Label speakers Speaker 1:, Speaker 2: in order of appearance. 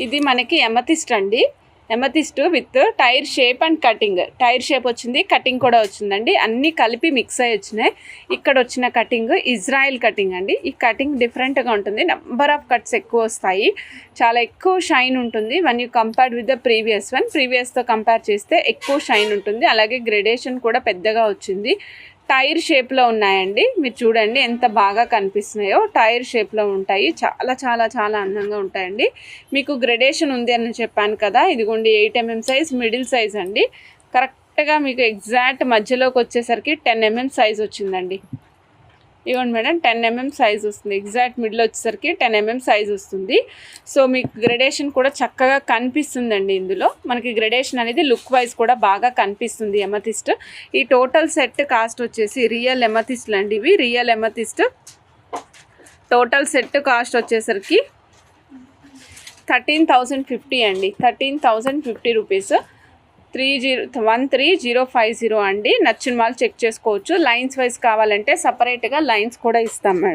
Speaker 1: ఇది మనకి ఎమతిస్ట్ అండి. Amethyst with tear shape and cutting. Tear shape వచ్చింది, కటింగ్ కూడా వచ్చిందండి. అన్నీ కలిపి మిక్స్ అయ్యి వచ్చినాయి. ఇక్కడ వచ్చిన కటింగ్ ఇజ్రాయెల్ కటింగ్ అండి. ఈ కటింగ్ డిఫరెంట్గా ఉంటుంది. నెంబర్ ఆఫ్ కట్స్ ఎక్కువ వస్తాయి, చాలా ఎక్కువ షైన్ ఉంటుంది. When you compare with the ప్రీవియస్తో కంపేర్ చేస్తే ఎక్కువ షైన్ ఉంటుంది. అలాగే గ్రెడేషన్ కూడా పెద్దగా వచ్చింది. టైర్ షేప్లో ఉన్నాయండి. మీరు చూడండి ఎంత బాగా కనిపిస్తున్నాయో. టైర్ షేప్లో ఉంటాయి. చాలా చాలా చాలా అందంగా ఉంటాయండి. మీకు గ్రెడేషన్ ఉంది అని చెప్పాను కదా, ఇదిగోండి 8 mm సైజ్, మిడిల్ సైజ్ అండి. కరెక్ట్గా మీకు ఎగ్జాక్ట్ మధ్యలోకి వచ్చేసరికి 10 mm సైజ్ వచ్చిందండి. ఇవ్వండి మేడం, 10 mm సైజ్ వస్తుంది. ఎగ్జాక్ట్ మిడిల్ వచ్చేసరికి 10 mm సైజ్ వస్తుంది. సో మీకు గ్రెడేషన్ కూడా చక్కగా కనిపిస్తుందండి. ఇందులో మనకి గ్రెడేషన్ అనేది లుక్ వైజ్ కూడా బాగా కనిపిస్తుంది. ఎమతిస్ట్ ఈ టోటల్ సెట్ కాస్ట్ వచ్చేసి రియల్ ఎమతిస్ట్లు అండి. ఇవి real amethyst. Total set cost వచ్చేసరికి 13,050 అండి. 13,050 రూపీస్. 13050 అండి. నచ్చిన వాళ్ళు చెక్ చేసుకోవచ్చు. లైన్స్ వైజ్ కావాలంటే సపరేట్గా లైన్స్ కూడా ఇస్తాం మేడం.